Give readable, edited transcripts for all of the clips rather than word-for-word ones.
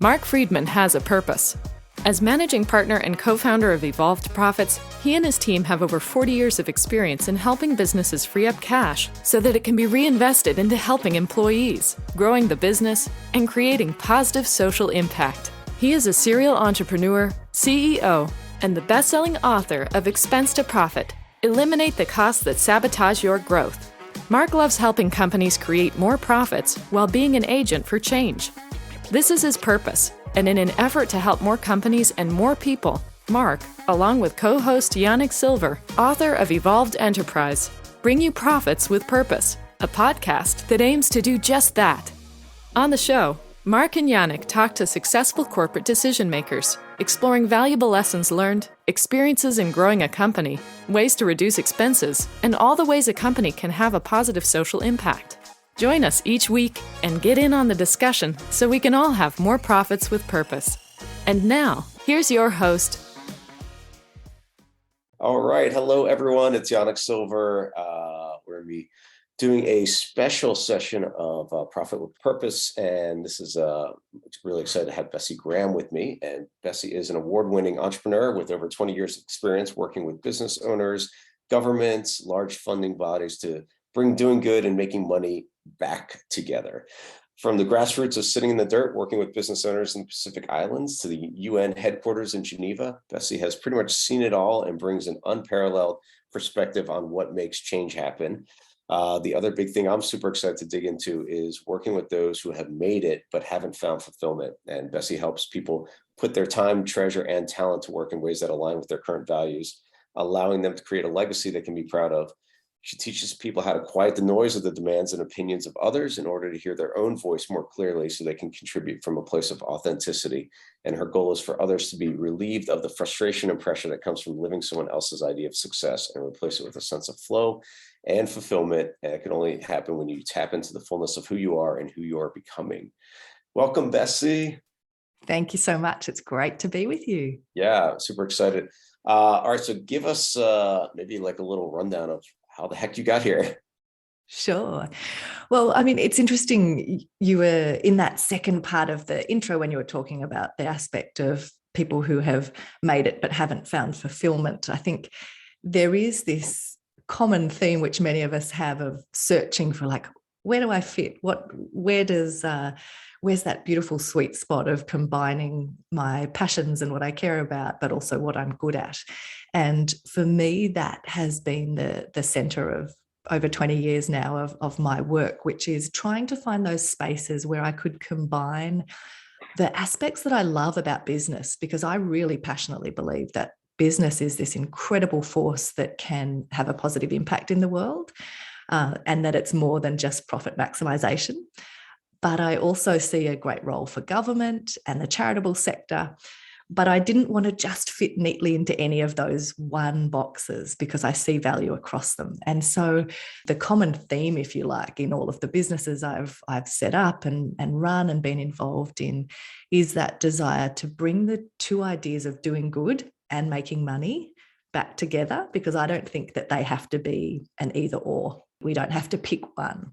Mark Friedman has a purpose. As managing partner and co-founder of Evolved Profits, he and his team have over 40 years of experience in helping businesses free up cash so that it can be reinvested into helping employees, growing the business, and creating positive social impact. He is a serial entrepreneur, CEO, and the best-selling author of Expense to Profit: Eliminate the Costs That Sabotage Your Growth. Mark loves helping companies create more profits while being an agent for change. This is his purpose, and in an effort to help more companies and more people, Mark, along with co-host Yannick Silver, author of Evolved Enterprise, bring you Profits with Purpose, a podcast that aims to do just that. On the show, Mark and Yannick talk to successful corporate decision makers, exploring valuable lessons learned, experiences in growing a company, ways to reduce expenses, and all the ways a company can have a positive social impact. Join us each week and get in on the discussion so we can all have more profits with purpose. And now, here's your host. All right. Hello, everyone. It's Yannick Silver. We're going to be doing a special session of Profit with Purpose. And this is really excited to have Bessi Graham with me. And Bessi is an award-winning entrepreneur with over 20 years of experience working with business owners, governments, large funding bodies to bring doing good and making money back together. From the grassroots of sitting in the dirt, working with business owners in the Pacific Islands to the UN headquarters in Geneva, Bessi has pretty much seen it all and brings an unparalleled perspective on what makes change happen. The other big thing I'm super excited to dig into is working with those who have made it but haven't found fulfillment. And Bessi helps people put their time, treasure, and talent to work in ways that align with their current values, allowing them to create a legacy they can be proud of. She teaches people how to quiet the noise of the demands and opinions of others in order to hear their own voice more clearly so they can contribute from a place of authenticity. And her goal is for others to be relieved of the frustration and pressure that comes from living someone else's idea of success and replace it with a sense of flow and fulfillment. And it can only happen when you tap into the fullness of who you are and who you are becoming. Welcome, Bessi. Thank you so much. It's great to be with you. Yeah, super excited. All right, so give us maybe like a little rundown of how the heck you got here. Sure. Well, I mean, it's interesting. You were in that second part of the intro when you were talking about the aspect of people who have made it but haven't found fulfillment. I think there is this common theme which many of us have of searching for, like, where do I fit? Where's that beautiful sweet spot of combining my passions and what I care about, but also what I'm good at? And for me, that has been the center of over 20 years now of my work, which is trying to find those spaces where I could combine the aspects that I love about business, because I really passionately believe that business is this incredible force that can have a positive impact in the world, and that it's more than just profit maximization. But I also see a great role for government and the charitable sector. But I didn't want to just fit neatly into any of those one boxes because I see value across them. And so the common theme, if you like, in all of the businesses I've set up and run and been involved in is that desire to bring the two ideas of doing good and making money back together, because I don't think that they have to be an either or. We don't have to pick one.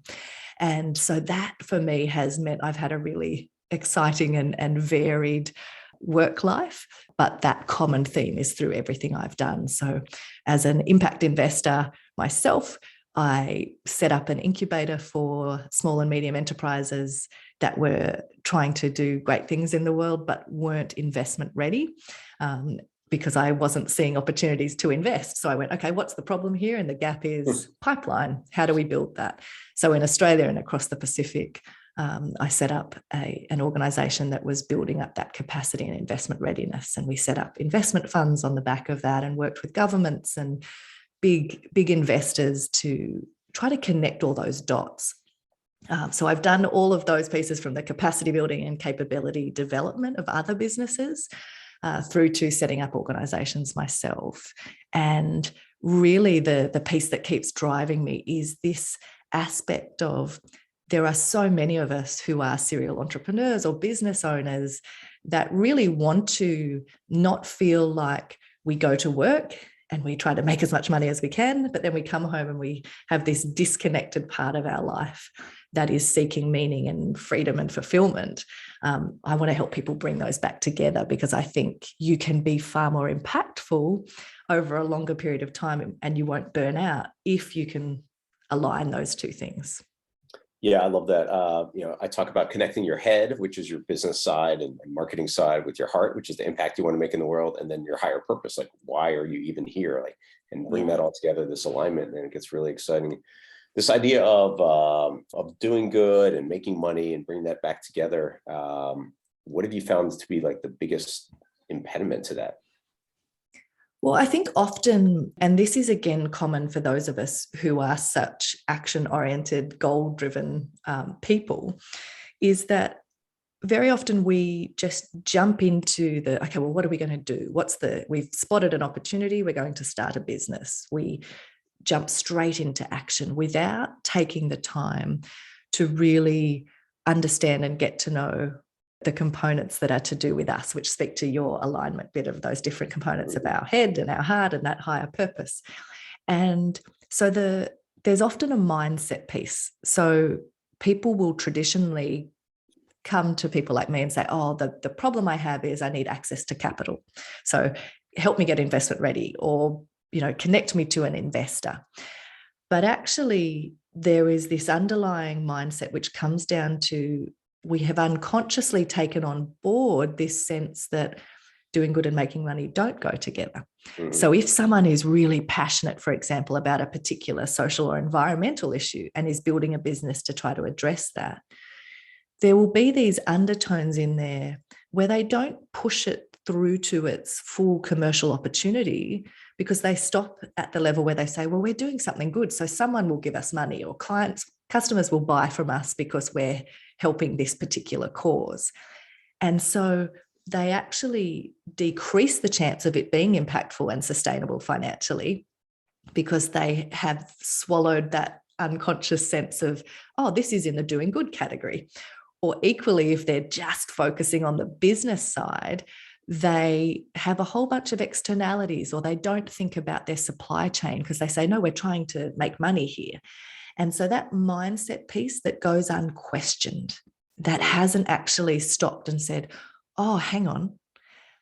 And so that for me has meant I've had a really exciting and varied work life, but that common theme is through everything I've done. So as an impact investor myself, I set up an incubator for small and medium enterprises that were trying to do great things in the world, but weren't investment ready. Because I wasn't seeing opportunities to invest. So I went, okay, what's the problem here? And the gap is pipeline. How do we build that? So in Australia and across the Pacific, I set up an organisation that was building up that capacity and investment readiness. And we set up investment funds on the back of that and worked with governments and big investors to try to connect all those dots. So I've done all of those pieces, from the capacity building and capability development of other businesses through to setting up organisations myself. And really the piece that keeps driving me is this aspect of, there are so many of us who are serial entrepreneurs or business owners that really want to not feel like we go to work and we try to make as much money as we can, but then we come home and we have this disconnected part of our life that is seeking meaning and freedom and fulfillment. I want to help people bring those back together, because I think you can be far more impactful over a longer period of time, and you won't burn out if you can align those two things. Yeah, I love that. I talk about connecting your head, which is your business side and marketing side, with your heart, which is the impact you want to make in the world, and then your higher purpose, like why are you even here, like, and bring that all together, this alignment, and it gets really exciting. This idea of doing good and making money and bring that back together. What have you found to be like the biggest impediment to that? Well, I think often, and this is again common for those of us who are such action-oriented, goal-driven people, is that very often we just jump into okay, well, what are we going to do? We've spotted an opportunity, we're going to start a business. We jump straight into action without taking the time to really understand and get to know the components that are to do with us, which speak to your alignment bit of those different components of our head and our heart and that higher purpose. And so there's often a mindset piece. So people will traditionally come to people like me and say, oh, the problem I have is I need access to capital. So help me get investment ready, or, connect me to an investor. But actually, there is this underlying mindset which comes down to, we have unconsciously taken on board this sense that doing good and making money don't go together. Mm-hmm. So if someone is really passionate, for example, about a particular social or environmental issue and is building a business to try to address that, there will be these undertones in there where they don't push it through to its full commercial opportunity, because they stop at the level where they say, well, we're doing something good, so someone will give us money, or customers will buy from us because we're helping this particular cause. And so they actually decrease the chance of it being impactful and sustainable financially, because they have swallowed that unconscious sense of, oh, this is in the doing good category. Or equally, if they're just focusing on the business side, they have a whole bunch of externalities, or they don't think about their supply chain because they say, no, we're trying to make money here. And so that mindset piece that goes unquestioned, that hasn't actually stopped and said, oh, hang on,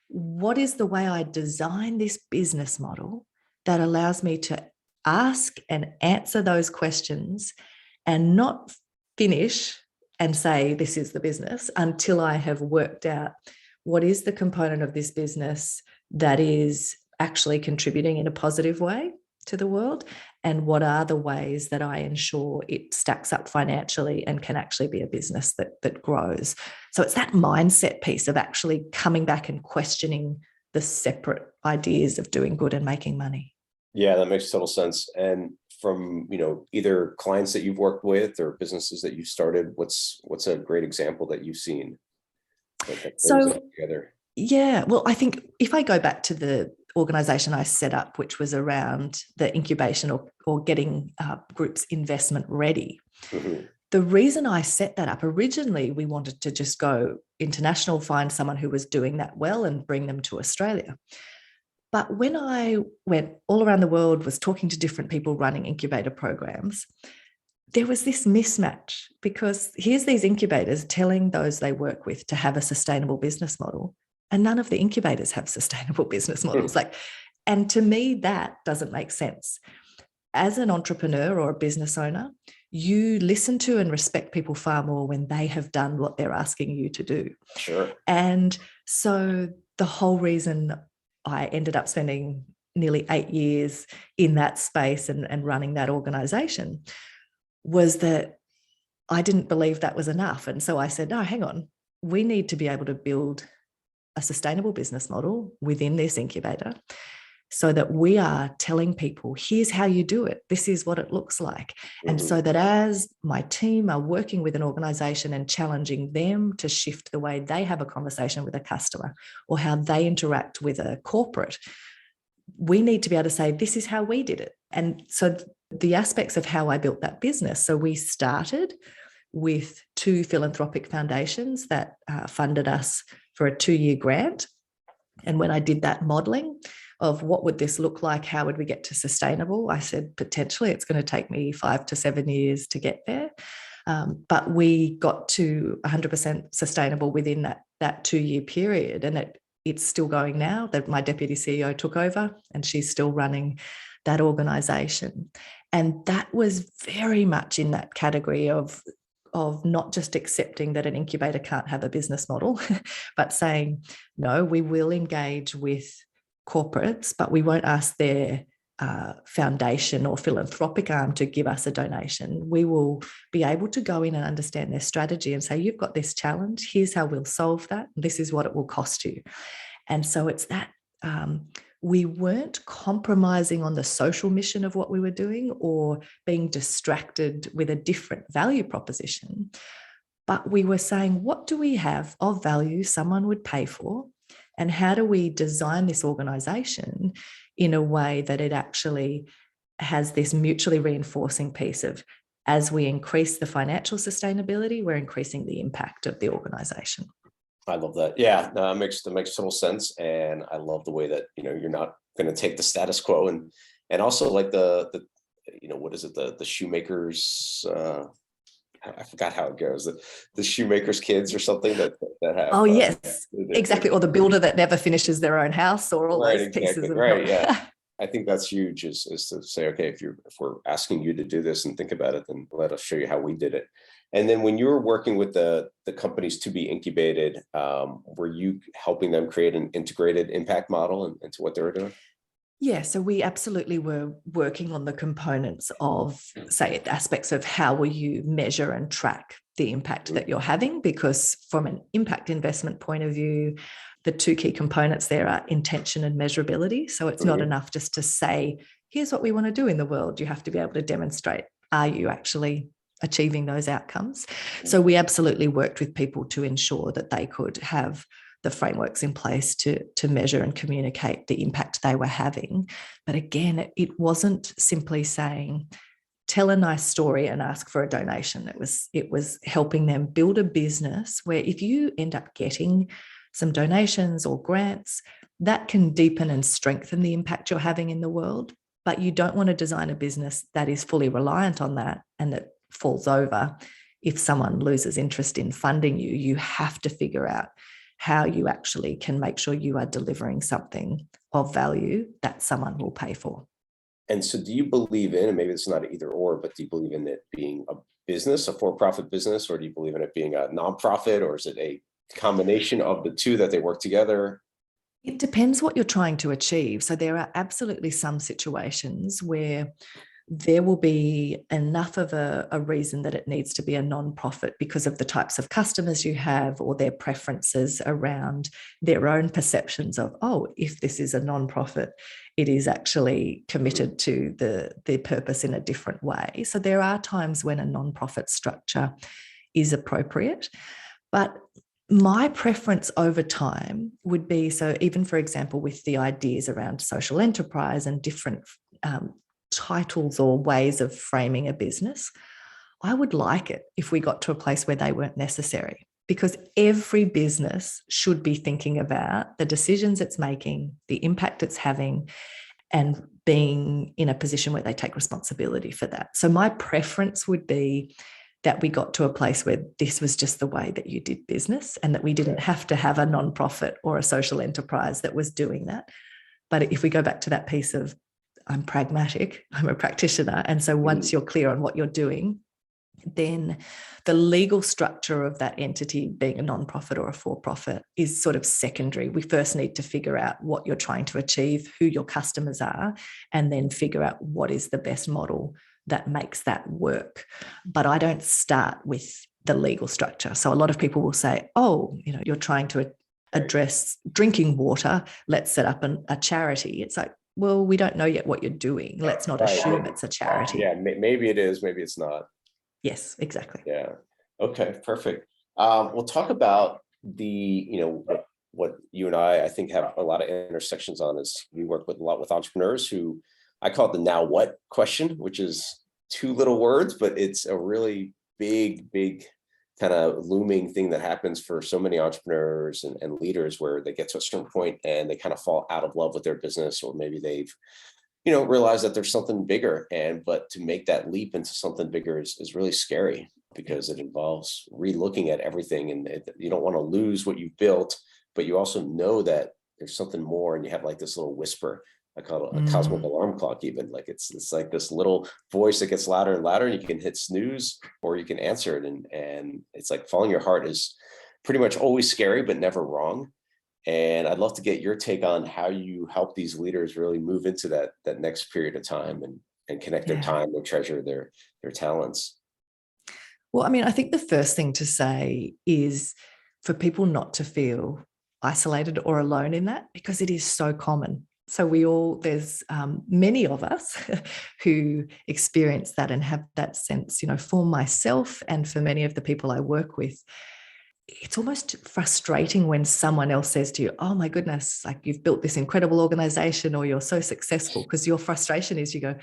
what is the way I design this business model that allows me to ask and answer those questions and not finish and say, this is the business, until I have worked out what is the component of this business that is actually contributing in a positive way to the world, and what are the ways that I ensure it stacks up financially and can actually be a business that grows. So it's that mindset piece of actually coming back and questioning the separate ideas of doing good and making money. Yeah, that makes total sense. And from, either clients that you've worked with or businesses that you've started, what's a great example that you've seen that brings it together? Yeah, well, I think if I go back to the organization I set up, which was around the incubation or getting groups investment ready. Mm-hmm. The reason I set that up, originally, we wanted to just go international, find someone who was doing that well and bring them to Australia. But when I went all around the world, was talking to different people running incubator programs, there was this mismatch, because here's these incubators telling those they work with to have a sustainable business model, and none of the incubators have sustainable business models. And to me, that doesn't make sense. As an entrepreneur or a business owner, you listen to and respect people far more when they have done what they're asking you to do. Sure. And so the whole reason I ended up spending nearly 8 years in that space and running that organization was that I didn't believe that was enough. And so I said, no, hang on, we need to be able to build a sustainable business model within this incubator, so that we are telling people, here's how you do it. This is what it looks like. Mm-hmm. And so that as my team are working with an organization and challenging them to shift the way they have a conversation with a customer or how they interact with a corporate, we need to be able to say, this is how we did it. And so the aspects of how I built that business. So we started with 2 philanthropic foundations that funded us for a 2-year grant. And when I did that modeling, of what would this look like? How would we get to sustainable? I said, potentially it's going to take me 5 to 7 years to get there. But we got to 100% sustainable within that 2-year period. And it's still going now. That my deputy CEO took over and she's still running that organization. And that was very much in that category of not just accepting that an incubator can't have a business model, but saying, no, we will engage with corporates, but we won't ask their foundation or philanthropic arm to give us a donation. We will be able to go in and understand their strategy and say, you've got this challenge, here's how we'll solve that, this is what it will cost you. And so it's that we weren't compromising on the social mission of what we were doing or being distracted with a different value proposition, but we were saying, what do we have of value someone would pay for? And how do we design this organization in a way that it actually has this mutually reinforcing piece of, as we increase the financial sustainability, we're increasing the impact of the organization. I love that. Yeah, no, that makes total sense. And I love the way that, you're not going to take the status quo and also like the what is it? The shoemakers, I forgot how it goes. The shoemakers kids or something that have. Oh yes, exactly. Or the builder that never finishes their own house, or all those pieces. Right. Yeah. I think that's huge is to say, okay, if we're asking you to do this and think about it, then let us show you how we did it. And then when you were working with the companies to be incubated, were you helping them create an integrated impact model into what they were doing? Yeah, so we absolutely were working on the components of, say, aspects of how will you measure and track the impact that you're having, because from an impact investment point of view, the 2 key components there are intention and measurability. So it's not enough just to say, here's what we want to do in the world. You have to be able to demonstrate, are you actually achieving those outcomes? So we absolutely worked with people to ensure that they could have the frameworks in place to measure and communicate the impact they were having. But again, it wasn't simply saying, tell a nice story and ask for a donation. It was helping them build a business where if you end up getting some donations or grants, that can deepen and strengthen the impact you're having in the world. But you don't want to design a business that is fully reliant on that and that falls over. If someone loses interest in funding you, you have to figure out how you actually can make sure you are delivering something of value that someone will pay for. And so do you believe in, and maybe it's not either or, but do you believe in it being a business, a for-profit business, or do you believe in it being a nonprofit, or is it a combination of the two that they work together? It depends what you're trying to achieve. So there are absolutely some situations where there will be enough of a reason that it needs to be a non-profit because of the types of customers you have or their preferences around their own perceptions of, oh, if this is a non-profit, it is actually committed to the purpose in a different way. So there are times when a non-profit structure is appropriate. But my preference over time would be, so even for example, with the ideas around social enterprise and different titles or ways of framing a business, I would like it if we got to a place where they weren't necessary, because every business should be thinking about the decisions it's making, the impact it's having, and being in a position where they take responsibility for that. So my preference would be that we got to a place where this was just the way that you did business and that we didn't have to have a nonprofit or a social enterprise that was doing that. But if we go back to that piece of, I'm pragmatic, I'm a practitioner. And so once you're clear on what you're doing, then the legal structure of that entity being a nonprofit or a for-profit is sort of secondary. We first need to figure out what you're trying to achieve, who your customers are, and then figure out what is the best model that makes that work. But I don't start with the legal structure. So a lot of people will say, oh, you're trying to address drinking water, let's set up a charity. It's like, well, we don't know yet what you're doing. Let's not assume it's a charity. Yeah, maybe it is, maybe it's not. Yes, exactly. Yeah. Okay, perfect. We'll talk about what you and I think have a lot of intersections on is we work with a lot with entrepreneurs who I call it the now what question, which is 2 little words, but it's a really big kind of looming thing that happens for so many entrepreneurs and leaders, where they get to a certain point and they kind of fall out of love with their business, or maybe they've, realize that there's something bigger. But to make that leap into something bigger is really scary, because it involves re-looking at everything, and you don't want to lose what you've built, but you also know that there's something more, and you have like this little whisper. I call it a cosmic alarm clock, even. Like it's like this little voice that gets louder and louder, and you can hit snooze or you can answer it. And it's like following your heart is pretty much always scary, but never wrong. And I'd love to get your take on how you help these leaders really move into that next period of time, and connect their time, their treasure, their talents. Well, I mean, I think the first thing to say is for people not to feel isolated or alone in that, because it is so common. So there's many of us who experience that and have that sense, for myself and for many of the people I work with. It's almost frustrating when someone else says to you, oh my goodness, like you've built this incredible organization, or you're so successful, because your frustration is you go,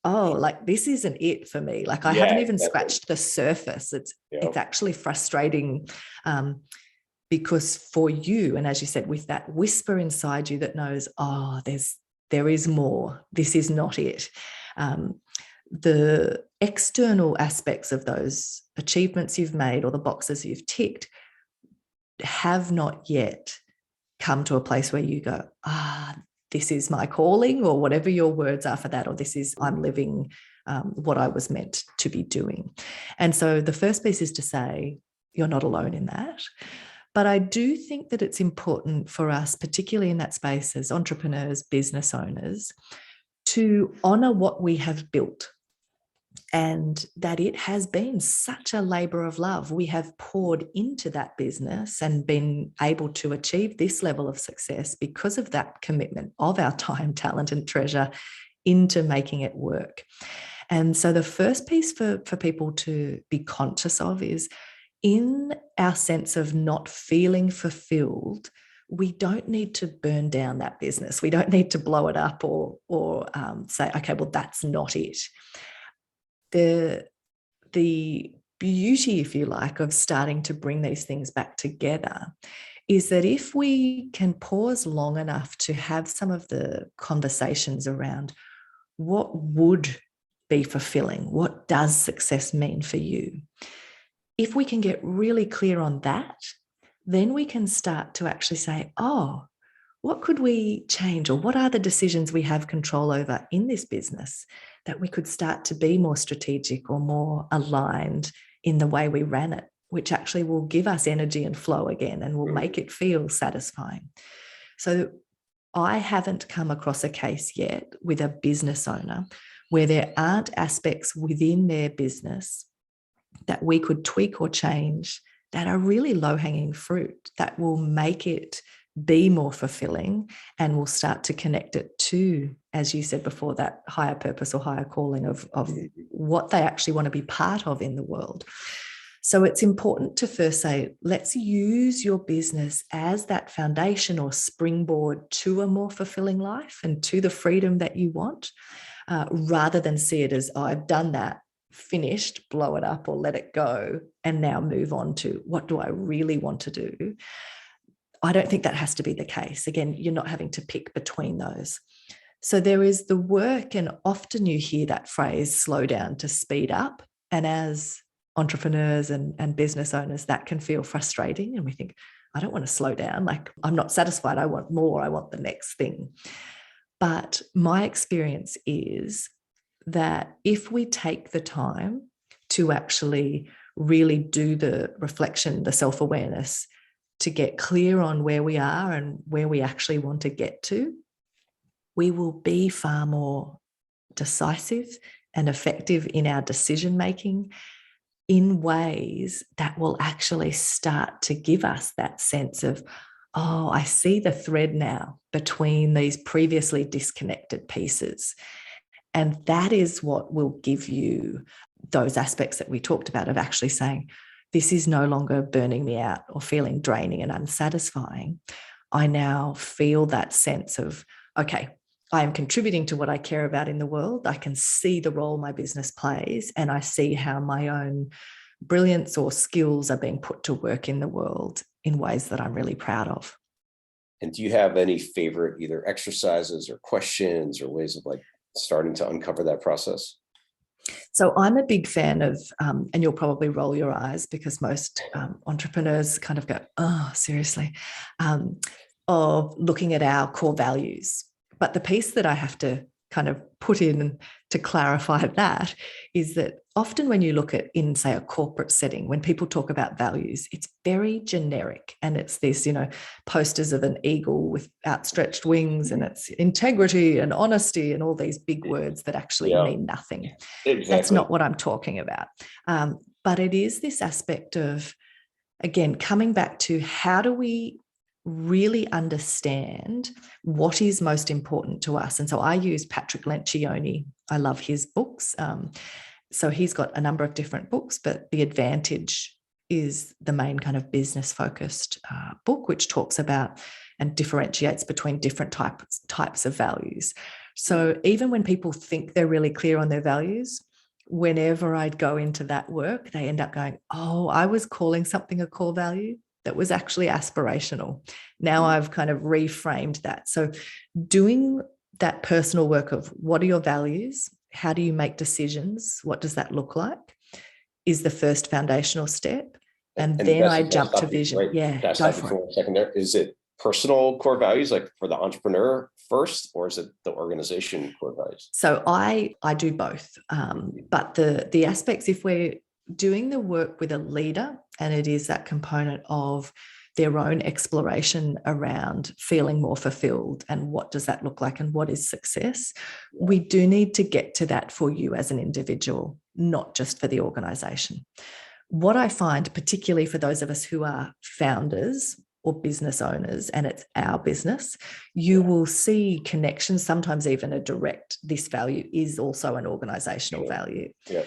oh, like this isn't it for me. Like I haven't even scratched the surface. It's actually frustrating because for you, and as you said, with that whisper inside you that knows, oh, there is more. This is not it. The external aspects of those achievements you've made or the boxes you've ticked have not yet come to a place where you go, this is my calling, or whatever your words are for that, or this is, I'm living what I was meant to be doing. And so the first piece is to say, you're not alone in that. But I do think that it's important for us, particularly in that space as entrepreneurs, business owners, to honor what we have built, and that it has been such a labor of love. We have poured into that business and been able to achieve this level of success because of that commitment of our time, talent, and treasure into making it work. And so the first piece for people to be conscious of is, in our sense of not feeling fulfilled, we don't need to burn down that business. We don't need to blow it up or say, okay, well, that's not it. The beauty, if you like, of starting to bring these things back together is that if we can pause long enough to have some of the conversations around what would be fulfilling, what does success mean for you, if we can get really clear on that, then we can start to actually say, oh, what could we change, or what are the decisions we have control over in this business that we could start to be more strategic or more aligned in the way we ran it, which actually will give us energy and flow again and will make it feel satisfying. So I haven't come across a case yet with a business owner where there aren't aspects within their business that we could tweak or change that are really low-hanging fruit that will make it be more fulfilling, and will start to connect it to, as you said before, that higher purpose or higher calling of what they actually want to be part of in the world. So it's important to first say, let's use your business as that foundation or springboard to a more fulfilling life and to the freedom that you want, rather than see it as, oh, I've done that, finished, blow it up or let it go, and now move on to what do I really want to do. I don't think that has to be the case. Again, you're not having to pick between those. So there is the work, and often you hear that phrase, slow down to speed up. And as entrepreneurs and business owners, that can feel frustrating. And we think, I don't want to slow down. Like, I'm not satisfied. I want more. I want the next thing. But my experience is that if we take the time to actually really do the reflection, the self-awareness, to get clear on where we are and where we actually want to get to, we will be far more decisive and effective in our decision-making in ways that will actually start to give us that sense of, oh, I see the thread now between these previously disconnected pieces. And that is what will give you those aspects that we talked about of actually saying, this is no longer burning me out or feeling draining and unsatisfying. I now feel that sense of, okay, I am contributing to what I care about in the world. I can see the role my business plays, and I see how my own brilliance or skills are being put to work in the world in ways that I'm really proud of. And do you have any favorite either exercises or questions or ways of like starting to uncover that process? So I'm a big fan of, and you'll probably roll your eyes because most entrepreneurs kind of go, oh, seriously, of looking at our core values. But the piece that I have to kind of put in to clarify that is that often when you look at in, say, a corporate setting, when people talk about values, it's very generic. And it's this, posters of an eagle with outstretched wings, and it's integrity and honesty and all these big words that actually mean nothing. Exactly. That's not what I'm talking about. But it is this aspect of, again, coming back to how do we really understand what is most important to us. And so I use Patrick Lencioni. I love his books. So he's got a number of different books, but The Advantage is the main kind of business focused book, which talks about and differentiates between different types of values. So even when people think they're really clear on their values, whenever I'd go into that work, they end up going, oh, I was calling something a core value that was actually aspirational. Now I've kind of reframed that. So doing that personal work of what are your values? How do you make decisions? What does that look like? Is the first foundational step. And then I jump to vision. Right? Yeah, That's go for it. Second there. Is it personal core values, like for the entrepreneur first, or is it the organization core values? So I do both. But the aspects, if we're doing the work with a leader, and it is that component of their own exploration around feeling more fulfilled and what does that look like and what is success, we do need to get to that for you as an individual, not just for the organization. What I find, particularly for those of us who are founders or business owners, and it's our business, you will see connections, sometimes even a direct, this value is also an organizational value. Yeah.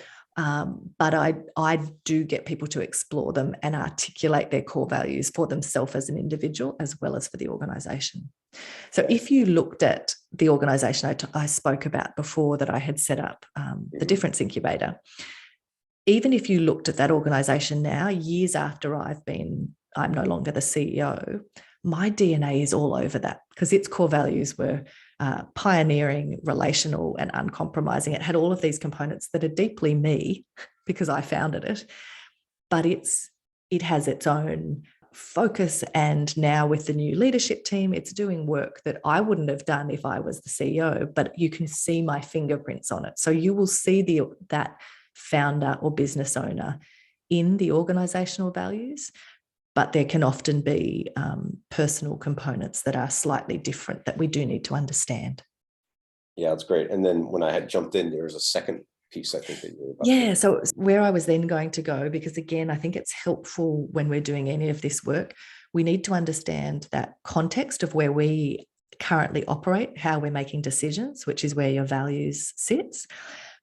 But I do get people to explore them and articulate their core values for themselves as an individual, as well as for the organization. So if you looked at the organization I spoke about before that I had set up, the Difference Incubator, even if you looked at that organization now, years after I'm no longer the CEO, my DNA is all over that because its core values were pioneering, relational, and uncompromising. It had all of these components that are deeply me because I founded it, but it has its own focus. And now with the new leadership team, it's doing work that I wouldn't have done if I was the CEO, but you can see my fingerprints on it. So you will see that founder or business owner in the organizational values, but there can often be personal components that are slightly different that we do need to understand. Yeah, that's great. And then when I had jumped in, there was a second piece, I think, that you were about to. So where I was then going to go, because again, I think it's helpful when we're doing any of this work, we need to understand that context of where we currently operate, how we're making decisions, which is where your values sits.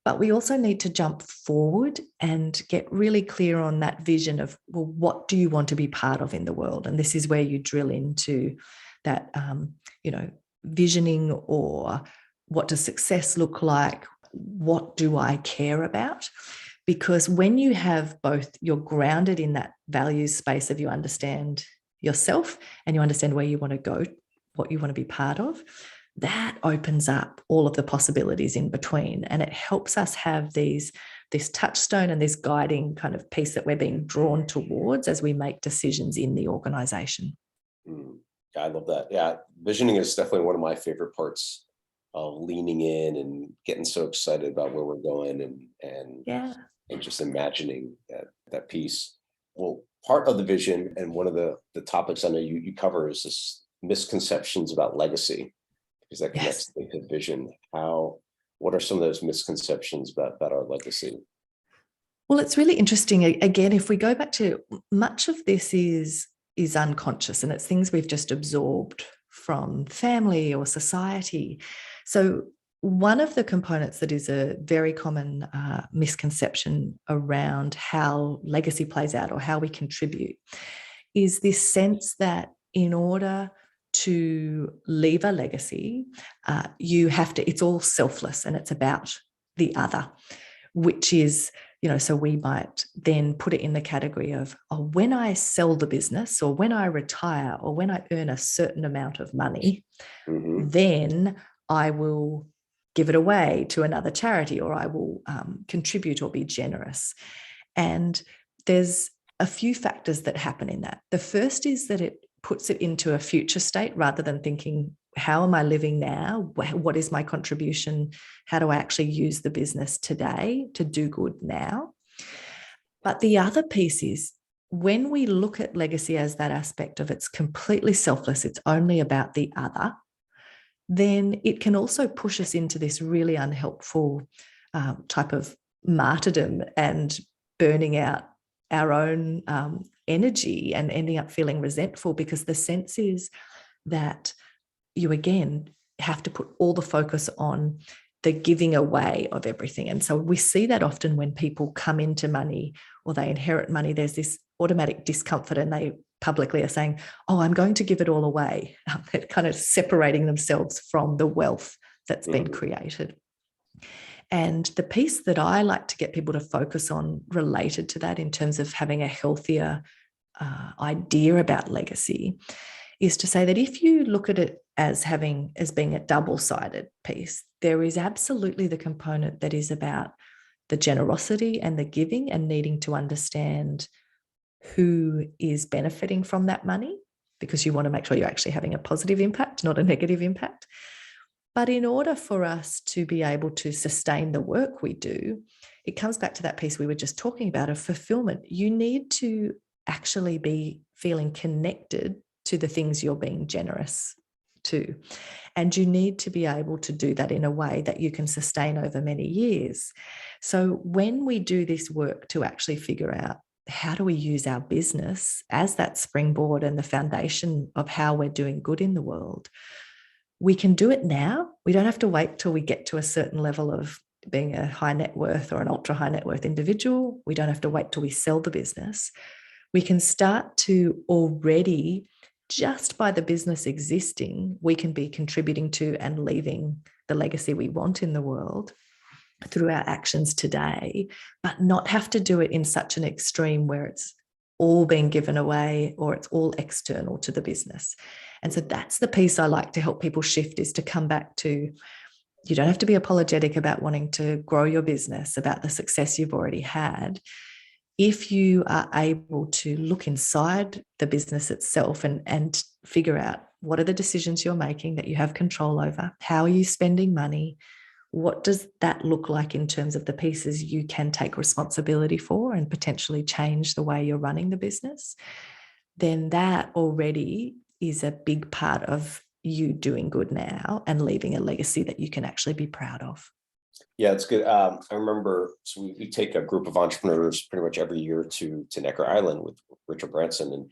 But we also need to jump forward and get really clear on that vision of, well, what do you want to be part of in the world? And this is where you drill into that, visioning, or what does success look like? What do I care about? Because when you have both, you're grounded in that values space of you understand yourself and you understand where you want to go, what you want to be part of, that opens up all of the possibilities in between. And it helps us have this touchstone and this guiding kind of piece that we're being drawn towards as we make decisions in the organization. I love that. Yeah. Visioning is definitely one of my favorite parts of leaning in and getting so excited about where we're going and just imagining that piece. Well, part of the vision and one of the topics I know you cover is this misconceptions about legacy. Because that connects to vision. What are some of those misconceptions about our legacy? Well, it's really interesting. Again, if we go back to much of this is unconscious, and it's things we've just absorbed from family or society. So one of the components that is a very common misconception around how legacy plays out or how we contribute is this sense that in order to leave a legacy, you have to, it's all selfless and it's about the other, which is, So we might then put it in the category of, oh, when I sell the business, or when I retire, or when I earn a certain amount of money, then I will give it away to another charity, or I will contribute or be generous. And there's a few factors that happen in that. The first is that it puts it into a future state rather than thinking, how am I living now? What is my contribution? How do I actually use the business today to do good now? But the other piece is, when we look at legacy as that aspect of it's completely selfless, it's only about the other, then it can also push us into this really unhelpful type of martyrdom and burning out our own energy and ending up feeling resentful, because the sense is that you again have to put all the focus on the giving away of everything. And so we see that often when people come into money or they inherit money, there's this automatic discomfort, and they publicly are saying, oh, I'm going to give it all away. They're kind of separating themselves from the wealth that's been created. And the piece that I like to get people to focus on related to that, in terms of having a healthier idea about legacy, is to say that if you look at it as being a double-sided piece, there is absolutely the component that is about the generosity and the giving, and needing to understand who is benefiting from that money, because you want to make sure you're actually having a positive impact, not a negative impact. But in order for us to be able to sustain the work we do, it comes back to that piece we were just talking about of fulfillment. You need to actually be feeling connected to the things you're being generous to. And you need to be able to do that in a way that you can sustain over many years. So when we do this work to actually figure out, how do we use our business as that springboard and the foundation of how we're doing good in the world, we can do it now. We don't have to wait till we get to a certain level of being a high net worth or an ultra high net worth individual. We don't have to wait till we sell the business. We can start to already, just by the business existing, we can be contributing to and leaving the legacy we want in the world through our actions today, but not have to do it in such an extreme where it's all being given away or it's all external to the business. And so that's the piece I like to help people shift, is to come back to, you don't have to be apologetic about wanting to grow your business, about the success you've already had. If you are able to look inside the business itself and figure out, what are the decisions you're making that you have control over? How are you spending money? What does that look like in terms of the pieces you can take responsibility for and potentially change the way you're running the business? Then that already is a big part of you doing good now and leaving a legacy that you can actually be proud of. Yeah, it's good. I remember, so we take a group of entrepreneurs pretty much every year to Necker Island with Richard Branson. And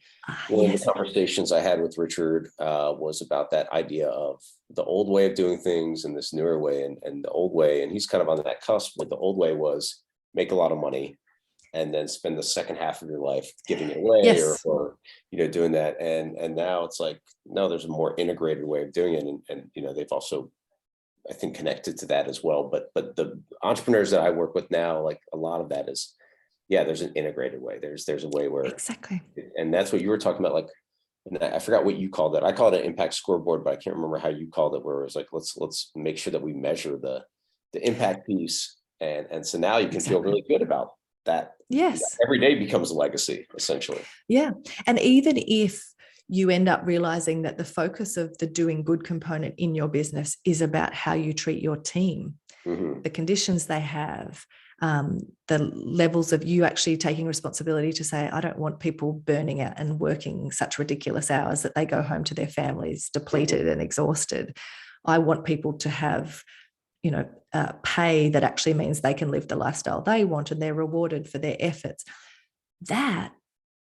one of the conversations I had with Richard was about that idea of the old way of doing things and this newer way. And the old way, and he's kind of on that cusp, where the old way was make a lot of money and then spend the second half of your life giving it away, or doing that. And now it's like, no, there's a more integrated way of doing it. And they've also, I think, connected to that as well. But the entrepreneurs that I work with now, like a lot of that is, there's an integrated way. There's a way where exactly, and that's what you were talking about. Like, and I forgot what you called it. I called it an impact scoreboard, but I can't remember how you called it. Where it was like, let's make sure that we measure the impact piece, and so now you can feel really good about that. Yes, every day becomes a legacy, essentially. Yeah, and even if you end up realizing that the focus of the doing good component in your business is about how you treat your team, the conditions they have, the levels of you actually taking responsibility to say, I don't want people burning out and working such ridiculous hours that they go home to their families depleted and exhausted. I want people to have, pay that actually means they can live the lifestyle they want and they're rewarded for their efforts. That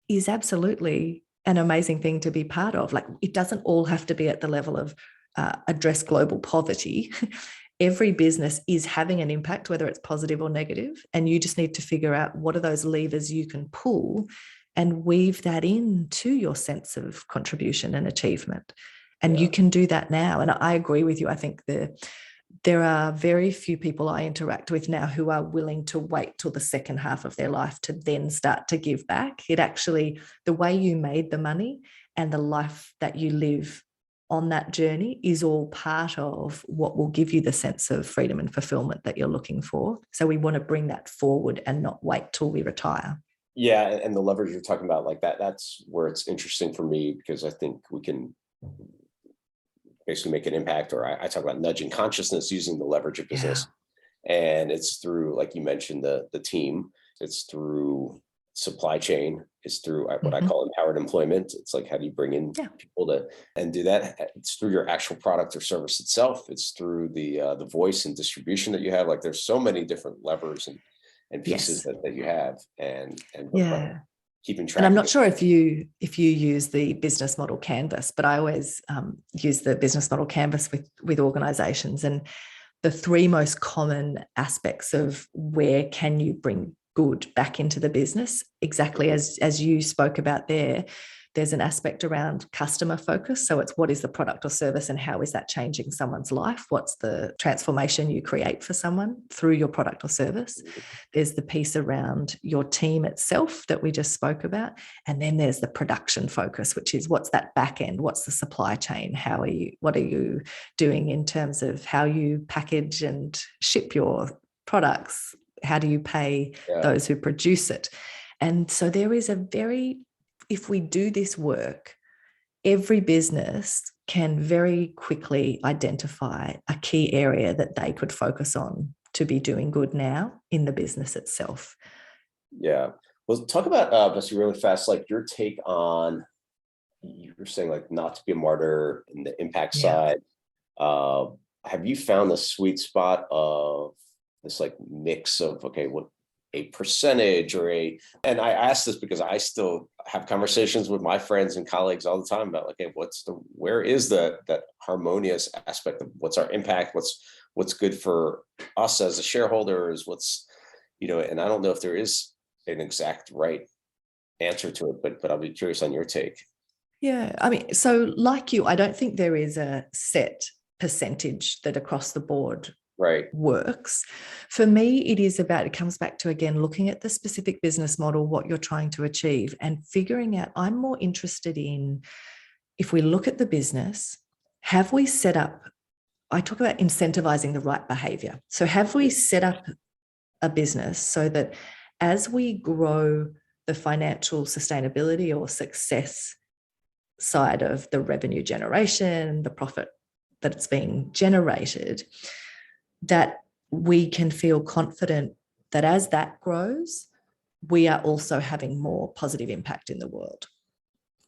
is absolutely an amazing thing to be part of. Like, it doesn't all have to be at the level of address global poverty. Every business is having an impact, whether it's positive or negative, and you just need to figure out what are those levers you can pull and weave that into your sense of contribution and achievement. And you can do that now. And I agree with you. I think the there are very few people I interact with now who are willing to wait till the second half of their life to then start to give back. It actually, the way you made the money and the life that you live on that journey is all part of what will give you the sense of freedom and fulfillment that you're looking for. So we want to bring that forward and not wait till we retire. Yeah, and the leverage you're talking about, like that's where it's interesting for me, because I think we can basically make an impact, or I talk about nudging consciousness using the leverage of business. And it's through, like you mentioned, the team, it's through supply chain, it's through what I call empowered employment. It's like, how do you bring in people to and do that? It's through your actual product or service itself. It's through the voice and distribution that you have. Like, there's so many different levers and pieces that you have, and keeping track. And I'm not sure if you use the business model canvas, but I always use the business model canvas with organizations. And the three most common aspects of where can you bring good back into the business, exactly as you spoke about there's an aspect around customer focus. So it's, what is the product or service and how is that changing someone's life? What's the transformation you create for someone through your product or service? There's the piece around your team itself that we just spoke about. And then there's the production focus, which is, what's that back end? What's the supply chain? What are you doing in terms of how you package and ship your products? How do you pay those who produce it? And so there is if we do this work, every business can very quickly identify a key area that they could focus on to be doing good now in the business itself. Yeah. Well, talk about, Bessi, really fast, like your take on, you were saying, like, not to be a martyr in the impact side. Have you found the sweet spot of this, like, mix of, okay, what a percentage and I ask this because I still have conversations with my friends and colleagues all the time about, like, hey, where is that harmonious aspect of what's our impact, what's good for us as a shareholders, and I don't know if there is an exact right answer to it, but I'll be curious on your take. Yeah, I mean, so like you, I don't think there is a set percentage that across the board works. For me, it comes back to, again, looking at the specific business model, what you're trying to achieve, and figuring out, I'm more interested in, if we look at the business, have we set up, I talk about incentivizing the right behavior. So have we set up a business so that as we grow the financial sustainability or success side of the revenue generation, the profit that it's being generated, that we can feel confident that as that grows, we are also having more positive impact in the world.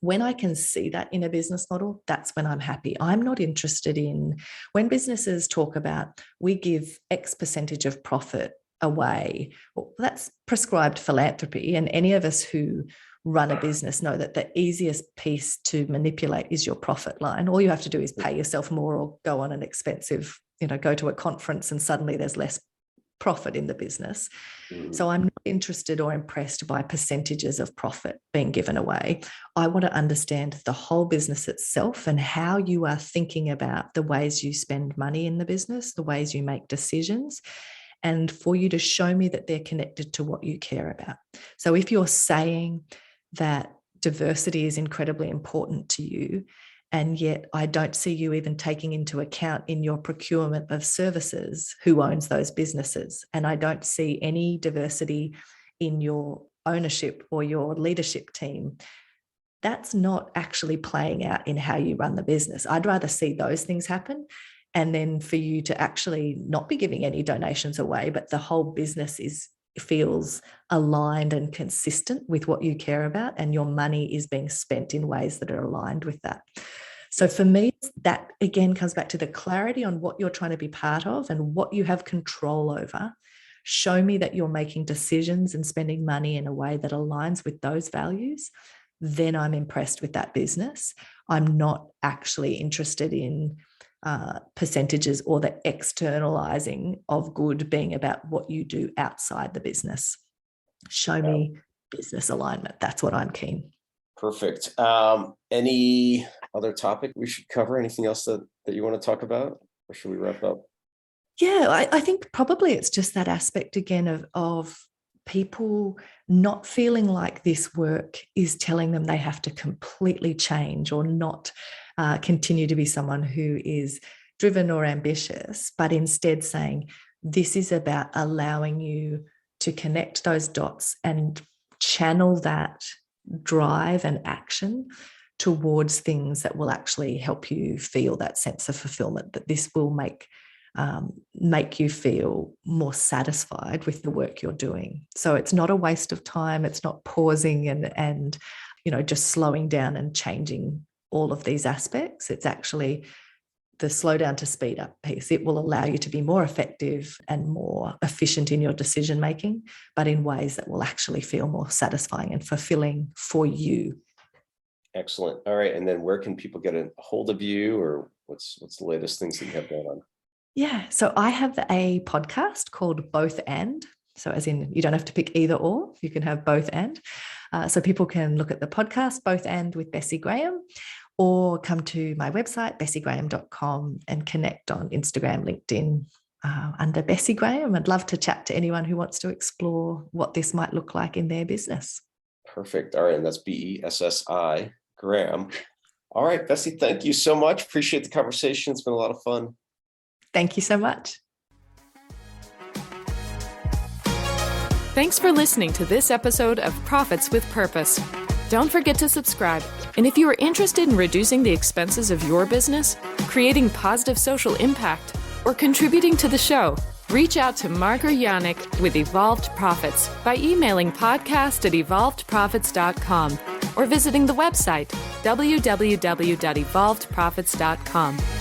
When I can see that in a business model, that's when I'm happy. I'm not interested in, when businesses talk about, we give X percentage of profit away, well, that's prescribed philanthropy. And any of us who run a business know that the easiest piece to manipulate is your profit line. All you have to do is pay yourself more or go on an expensive, go to a conference, and suddenly there's less profit in the business. So I'm not interested or impressed by percentages of profit being given away. I want to understand the whole business itself and how you are thinking about the ways you spend money in the business, the ways you make decisions, and for you to show me that they're connected to what you care about. So if you're saying that diversity is incredibly important to you, and yet I don't see you even taking into account in your procurement of services who owns those businesses, and I don't see any diversity in your ownership or your leadership team, that's not actually playing out in how you run the business. I'd rather see those things happen, and then for you to actually not be giving any donations away, but the whole business feels aligned and consistent with what you care about, and your money is being spent in ways that are aligned with that. So for me, that again comes back to the clarity on what you're trying to be part of and what you have control over. Show me that you're making decisions and spending money in a way that aligns with those values. Then I'm impressed with that business. I'm not actually interested in percentages or the externalizing of good being about what you do outside the business. Show me business alignment. That's what I'm keen. Perfect. Any other topic we should cover? Anything else that you want to talk about, or should we wrap up? Yeah, I think probably it's just that aspect again of people not feeling like this work is telling them they have to completely change or not continue to be someone who is driven or ambitious, but instead saying, this is about allowing you to connect those dots and channel that drive and action towards things that will actually help you feel that sense of fulfillment, that this will make you feel more satisfied with the work you're doing. So it's not a waste of time. It's not pausing and just slowing down and changing all of these aspects. It's actually the slow down to speed up piece. It will allow you to be more effective and more efficient in your decision making, but in ways that will actually feel more satisfying and fulfilling for you. Excellent. All right. And then where can people get a hold of you, or what's the latest things that you have going on? Yeah. So I have a podcast called Both And. So as in, you don't have to pick either or, you can have both and. So people can look at the podcast, Both And with Bessi Graham, or come to my website, bessigraham.com, and connect on Instagram, LinkedIn under Bessi Graham. I'd love to chat to anyone who wants to explore what this might look like in their business. Perfect. All right. And that's Bessi Graham. All right, Bessi, thank you so much. Appreciate the conversation. It's been a lot of fun. Thank you so much. Thanks for listening to this episode of Profits with Purpose. Don't forget to subscribe. And if you are interested in reducing the expenses of your business, creating positive social impact, or contributing to the show, reach out to Mark or Yannick with Evolved Profits by emailing podcast@evolvedprofits.com or visiting the website www.evolvedprofits.com.